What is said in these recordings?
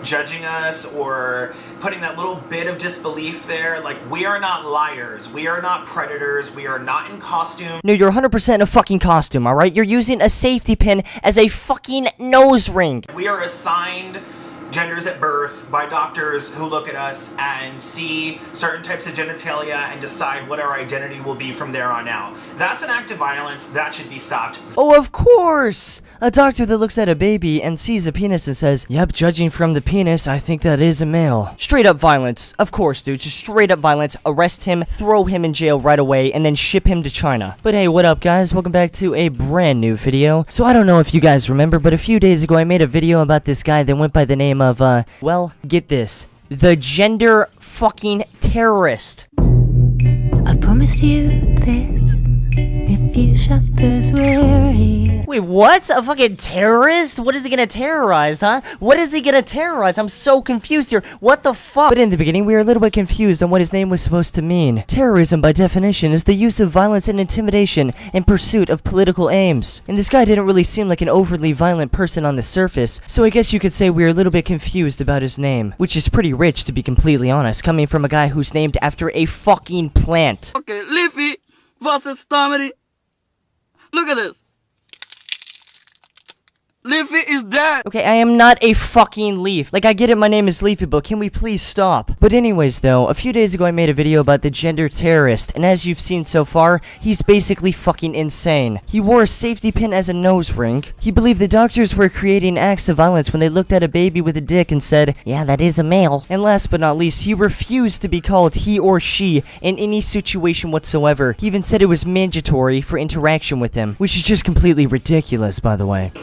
judging us or putting that little bit of disbelief there. Like, we are not liars. We are not predators. We are not in costume. No, you're 100% in a fucking costume, alright? You're using a safety pin as a fucking nose ring. We are assigned genders at birth by doctors who look at us and see certain types of genitalia and decide what our identity will be from there on out. That's an act of violence. That should be stopped. Oh, of course! A doctor that looks at a baby and sees a penis and says, yep, judging from the penis, I think that is a male. Straight up violence. Of course, dude. Just straight up violence. Arrest him, throw him in jail right away, and then ship him to China. But hey, what up, guys? Welcome back to a brand new video. So I don't know if you guys remember, but a few days ago I made a video about this guy that went by the name of, well, get this. The gender fucking terrorist. I promised you this. If you shut this weary. Wait, what? A fucking terrorist? What is he gonna terrorize, huh? What is he gonna terrorize? I'm so confused here. What the fuck? But in the beginning, we were a little bit confused on what his name was supposed to mean. Terrorism, by definition, is the use of violence and intimidation in pursuit of political aims. And this guy didn't really seem like an overly violent person on the surface, so I guess you could say we were a little bit confused about his name. Which is pretty rich, to be completely honest, coming from a guy who's named after a fucking plant. Okay, Leafy versus Stomedy. Look at this. Leafy is dead. Okay, I am not a fucking leaf. Like, I get it, my name is Leafy, but can we please stop? But anyways, though, a few days ago I made a video about the gender terrorist, and as you've seen so far, he's basically fucking insane. He wore a safety pin as a nose ring. He believed the doctors were creating acts of violence when they looked at a baby with a dick and said, yeah, that is a male. And last but not least, he refused to be called he or she in any situation whatsoever. He even said it was mandatory for interaction with him, which is just completely ridiculous, by the way.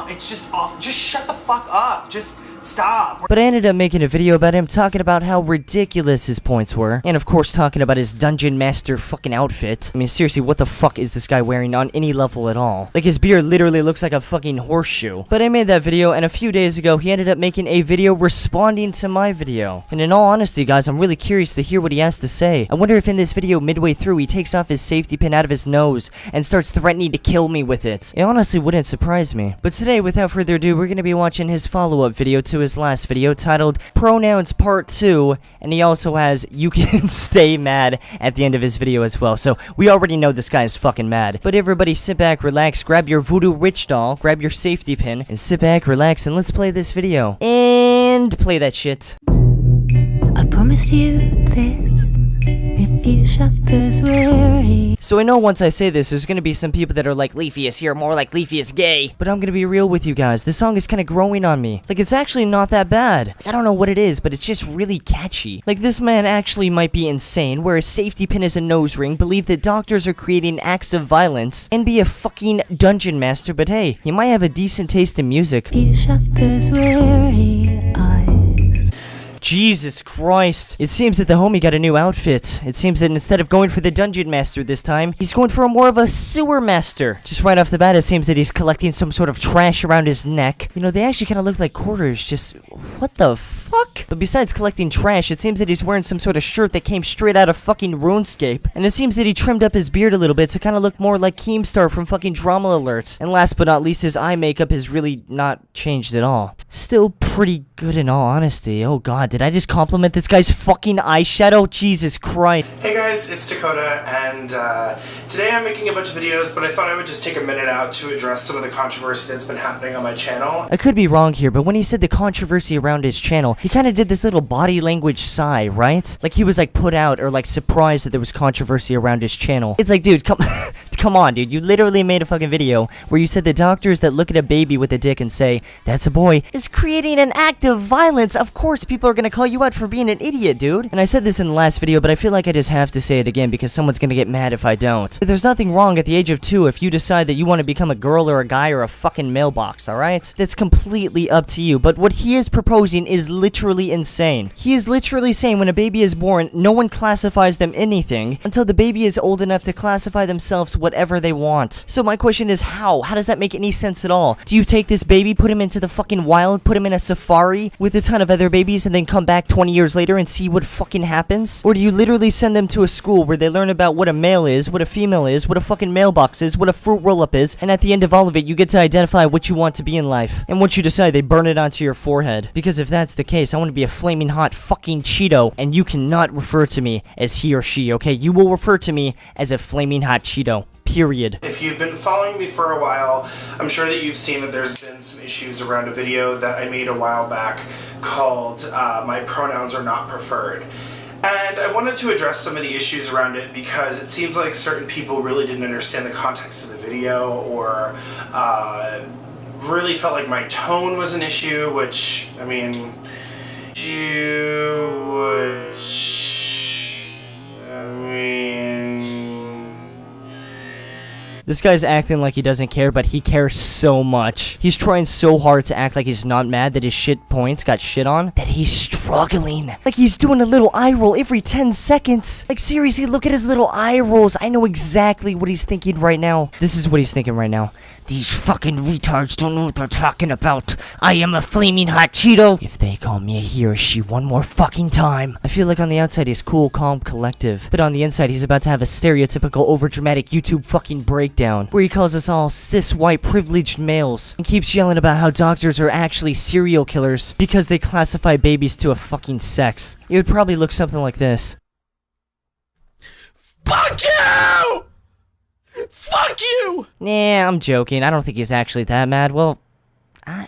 It's just off. Just shut the fuck up. Just stop. But I ended up making a video about him talking about how ridiculous his points were. And of course talking about his dungeon master fucking outfit. I mean, seriously, what the fuck is this guy wearing on any level at all? Like, his beard literally looks like a fucking horseshoe. But I made that video, and a few days ago he ended up making a video responding to my video. And in all honesty, guys, I'm really curious to hear what he has to say. I wonder if in this video midway through he takes off his safety pin out of his nose and starts threatening to kill me with it. It honestly wouldn't surprise me. But today, without further ado, we're gonna be watching his follow-up video to his last video titled Pronouns Part 2, and he also has You Can Stay Mad at the end of his video as well, so we already know this guy is fucking mad. But everybody sit back, relax, grab your voodoo witch doll, grab your safety pin, and sit back, relax, and let's play this video. And play that shit. I promised you this. If you shut this weary. So I know once I say this, there's gonna be some people that are like, Leafy is here, more like Leafy is gay. But I'm gonna be real with you guys, this song is kinda growing on me. Like, it's actually not that bad. Like, I don't know what it is, but it's just really catchy. Like, this man actually might be insane, wear a safety pin as a nose ring, believe that doctors are creating acts of violence, and be a fucking dungeon master, but hey, he might have a decent taste in music. If you shut this weary eyes. Jesus Christ. It seems that the homie got a new outfit. It seems that instead of going for the dungeon master this time, he's going for more of a sewer master. Just right off the bat, it seems that he's collecting some sort of trash around his neck. You know, they actually kind of look like quarters. Just, what the fuck? But besides collecting trash, it seems that he's wearing some sort of shirt that came straight out of fucking RuneScape. And it seems that he trimmed up his beard a little bit to kind of look more like Keemstar from fucking Drama Alert. And last but not least, his eye makeup has really not changed at all. Still pretty good in all honesty. Oh god, did I just compliment this guy's fucking eyeshadow? Jesus Christ. Hey guys, it's Dakota, and today I'm making a bunch of videos, but I thought I would just take a minute out to address some of the controversy that's been happening on my channel. I could be wrong here, but when he said the controversy around his channel, he kind of did this little body language sigh, right? Like he was like put out or like surprised that there was controversy around his channel. It's like, dude, come on, dude. You literally made a fucking video where you said the doctors that look at a baby with a dick and say, that's a boy, is creating an act of violence. Of course, people are gonna call you out for being an idiot, dude. And I said this in the last video, but I feel like I just have to say it again because someone's gonna get mad if I don't. But there's nothing wrong at the age of 2 if you decide that you want to become a girl or a guy or a fucking mailbox, alright? That's completely up to you. But what he is proposing is literally insane. He is literally saying when a baby is born, no one classifies them anything until the baby is old enough to classify themselves whatever they want. So my question is how? How does that make any sense at all? Do you take this baby, put him into the fucking wild, put him in a safari with a ton of other babies, and then come back 20 years later and see what fucking happens? Or do you literally send them to a school where they learn about what a male is, what a female is, what a fucking mailbox is, what a fruit roll-up is, and at the end of all of it, you get to identify what you want to be in life. And once you decide, they burn it onto your forehead. Because if that's the case, I want to be a flaming hot fucking Cheeto, and you cannot refer to me as he or she, okay? You will refer to me as a flaming hot Cheeto. Period. If you've been following me for a while, I'm sure that you've seen that there's been some issues around a video that I made a while back called My Pronouns Are Not Preferred. And I wanted to address some of the issues around it because it seems like certain people really didn't understand the context of the video or really felt like my tone was an issue, which, I mean, This guy's acting like he doesn't care, but he cares so much. He's trying so hard to act like he's not mad that his shit points got shit on, that he's struggling. Like he's doing a little eye roll every 10 seconds. Like seriously, look at his little eye rolls. I know exactly what he's thinking right now. This is what he's thinking right now. These fucking retards don't know what they're talking about. I am a flaming hot Cheeto. If they call me a he or she one more fucking time. I feel like on the outside he's cool, calm, collective. But on the inside he's about to have a stereotypical overdramatic YouTube fucking breakdown. Where he calls us all cis white privileged males. And keeps yelling about how doctors are actually serial killers. Because they classify babies to a fucking sex. It would probably look something like this. Fuck you! Fuck you! Nah, I'm joking. I don't think he's actually that mad. Well, I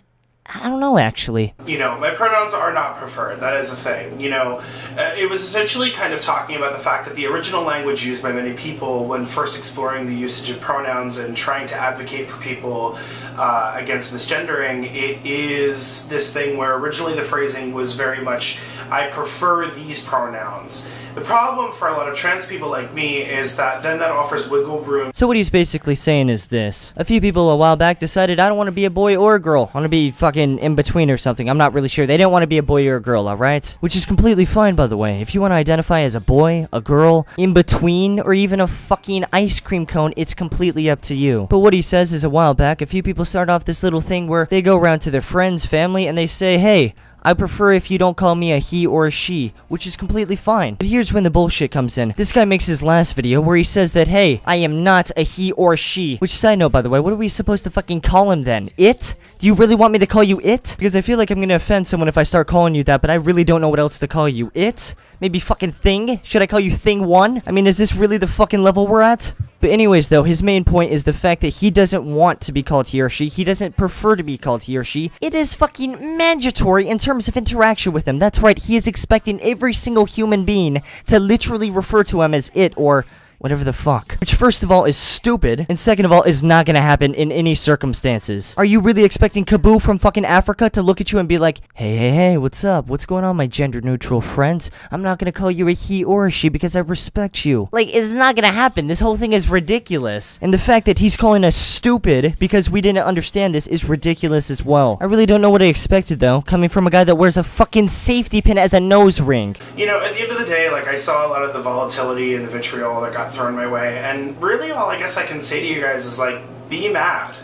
don't know, actually. You know, my pronouns are not preferred. That is a thing. You know, it was essentially kind of talking about the fact that the original language used by many people when first exploring the usage of pronouns and trying to advocate for people against misgendering, it is this thing where originally the phrasing was very much, I prefer these pronouns. The problem for a lot of trans people like me is that then that offers wiggle room. So what he's basically saying is this. A few people a while back decided I don't want to be a boy or a girl. I want to be fucking in between or something. I'm not really sure. They didn't want to be a boy or a girl, alright? Which is completely fine, by the way. If you want to identify as a boy, a girl, in between, or even a fucking ice cream cone, it's completely up to you. But what he says is a while back, a few people start off this little thing where they go around to their friends, family, and they say, hey, I prefer if you don't call me a he or a she, which is completely fine. But here's when the bullshit comes in. This guy makes his last video where he says that, hey, I am not a he or she. Which, side note, by the way, what are we supposed to fucking call him then? It? Do you really want me to call you it? Because I feel like I'm gonna offend someone if I start calling you that, but I really don't know what else to call you. It? Maybe fucking thing? Should I call you thing 1? I mean, is this really the fucking level we're at? But anyways, though, his main point is the fact that he doesn't want to be called he or she. He doesn't prefer to be called he or she. It is fucking mandatory in terms of interaction with him. That's right, he is expecting every single human being to literally refer to him as it or whatever the fuck. Which, first of all, is stupid, and second of all, is not gonna happen in any circumstances. Are you really expecting Kaboo from fucking Africa to look at you and be like, hey, what's up? What's going on, my gender-neutral friends? I'm not gonna call you a he or a she because I respect you. Like, it's not gonna happen. This whole thing is ridiculous. And the fact that he's calling us stupid because we didn't understand this is ridiculous as well. I really don't know what I expected, though, coming from a guy that wears a fucking safety pin as a nose ring. You know, at the end of the day, like, I saw a lot of the volatility and the vitriol that got thrown my way, and really all I guess I can say to you guys is, like, be mad.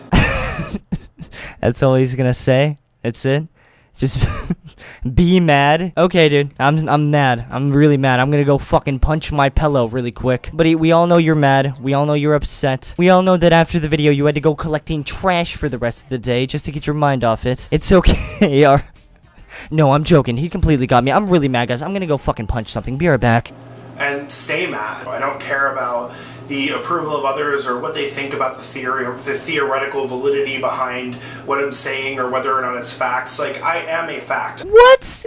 That's all he's gonna say? That's it? Just be mad? Okay, dude, I'm mad. I'm really mad. I'm gonna go fucking punch my pillow really quick. But we all know you're mad. We all know you're upset. We all know that after the video you had to go collecting trash for the rest of the day just to get your mind off it. It's okay. No, I'm joking. He completely got me. I'm really mad, guys. I'm gonna go fucking punch something. Be right back. And stay mad. I don't care about the approval of others or what they think about the theory or the theoretical validity behind what I'm saying or whether or not it's facts. Like, I am a fact. What?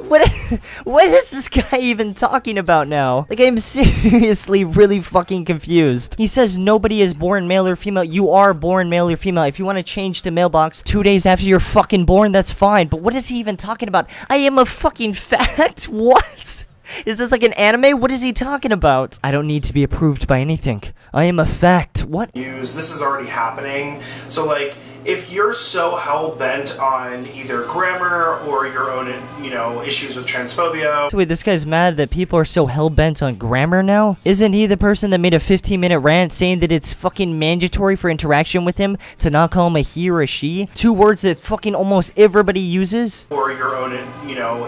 What is this guy even talking about now? Like, I'm seriously really fucking confused. He says nobody is born male or female. You are born male or female. If you want to change to mailbox 2 days after you're fucking born, that's fine. But what is he even talking about? I am a fucking fact? What? Is this like an anime? What is he talking about? I don't need to be approved by anything. I am a fact. What? This is already happening. So, like, if you're so hell-bent on either grammar or your own, issues with transphobia. So wait, this guy's mad that people are so hell-bent on grammar now? Isn't he the person that made a 15-minute rant saying that it's fucking mandatory for interaction with him to not call him a he or a she? Two words that fucking almost everybody uses? Or your own,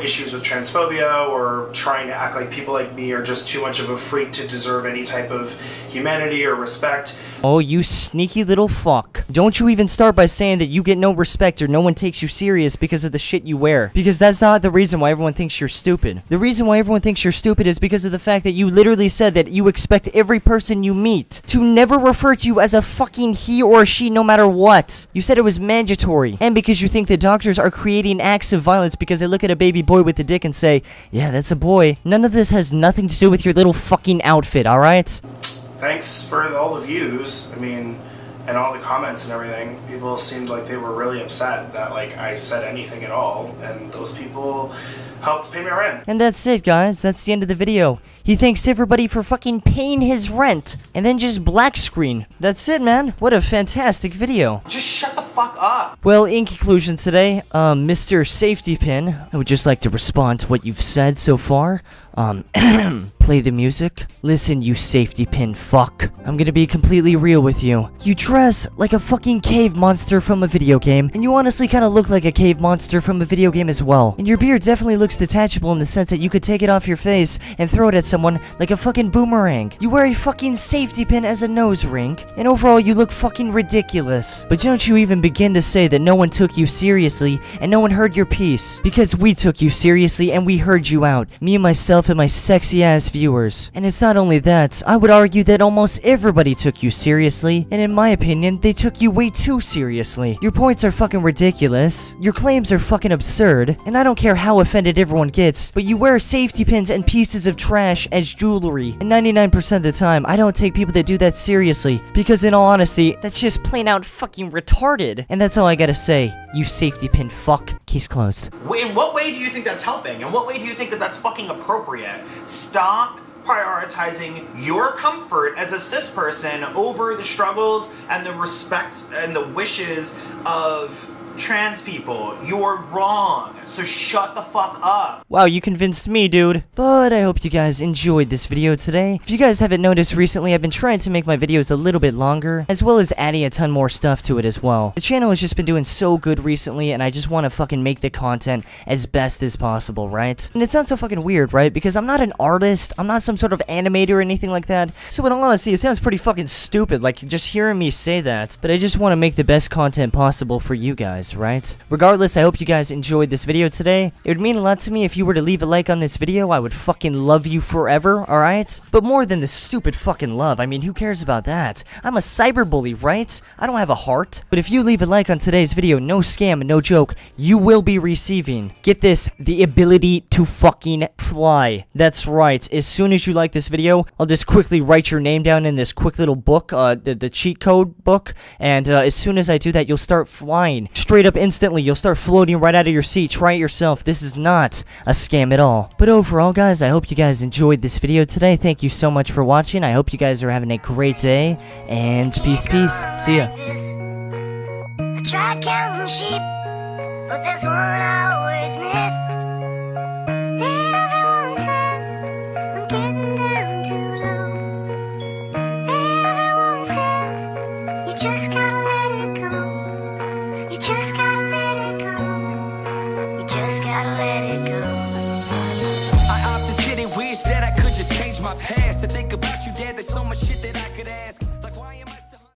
issues with transphobia, or trying to act like people like me are just too much of a freak to deserve any type of humanity or respect. Oh, you sneaky little fuck. Don't you even start by saying that you get no respect or no one takes you serious because of the shit you wear. Because that's not the reason why everyone thinks you're stupid. The reason why everyone thinks you're stupid is because of the fact that you literally said that you expect every person you meet to never refer to you as a fucking he or a she no matter what. You said it was mandatory. And because you think that doctors are creating acts of violence because they look at a baby boy with a dick and say, yeah, that's a boy. None of this has nothing to do with your little fucking outfit, alright? Thanks for all the views, and all the comments and everything. People seemed like they were really upset that, I said anything at all, and those people helped pay my rent. And that's it, guys. That's the end of the video. He thanks everybody for fucking paying his rent, and then just black screen. That's it, man. What a fantastic video. Just shut the fuck up. Well, in conclusion today, Mr. Safety Pin, I would just like to respond to what you've said so far. Play the music. Listen, you safety pin fuck. I'm gonna be completely real with you. You dress like a fucking cave monster from a video game, and you honestly kind of look like a cave monster from a video game as well. And your beard definitely looks detachable in the sense that you could take it off your face and throw it at someone like a fucking boomerang. You wear a fucking safety pin as a nose ring, and overall you look fucking ridiculous. But don't you even begin to say that no one took you seriously and no one heard your piece. Because we took you seriously and we heard you out. Me and myself and my sexy ass viewers. And it's not only that, I would argue that almost everybody took you seriously, and in my opinion, they took you way too seriously. Your points are fucking ridiculous, your claims are fucking absurd, and I don't care how offended everyone gets, but you wear safety pins and pieces of trash as jewelry, and 99% of the time, I don't take people that do that seriously, because in all honesty, that's just plain out fucking retarded. And that's all I gotta say, you safety pin fuck. Case closed. In what way do you think that's helping? In what way do you think that that's fucking appropriate? Stop prioritizing your comfort as a cis person over the struggles and the respect and the wishes of trans people. You're wrong. So shut the fuck up. Wow, you convinced me, dude. But I hope you guys enjoyed this video today. If you guys haven't noticed recently, I've been trying to make my videos a little bit longer, as well as adding a ton more stuff to it as well. The channel has just been doing so good recently, and I just want to fucking make the content as best as possible, right? And it sounds so fucking weird, right? Because I'm not an artist, I'm not some sort of animator or anything like that. So in all honesty, it sounds pretty fucking stupid, like just hearing me say that. But I just want to make the best content possible for you guys, right? Regardless, I hope you guys enjoyed this video today. It would mean a lot to me if you were to leave a like on this video. I would fucking love you forever, alright? But more than the stupid fucking love, I mean, who cares about that? I'm a cyberbully, right? I don't have a heart. But if you leave a like on today's video, no scam and no joke, you will be receiving, get this, the ability to fucking fly. That's right. As soon as you like this video, I'll just quickly write your name down in this quick little book, the cheat code book, and as soon as I do that, you'll start flying. Straight up instantly, you'll start floating right out of your seat. Try it yourself. This is not a scam at all. But overall, guys, I hope you guys enjoyed this video today. Thank you so much for watching. I hope you guys are having a great day, and peace, peace. See ya. I tried counting sheep, but there's one I always miss. Everyone says I'm getting down too low. Everyone says you just gotta let it go. You just gotta let it go. You just gotta let it go.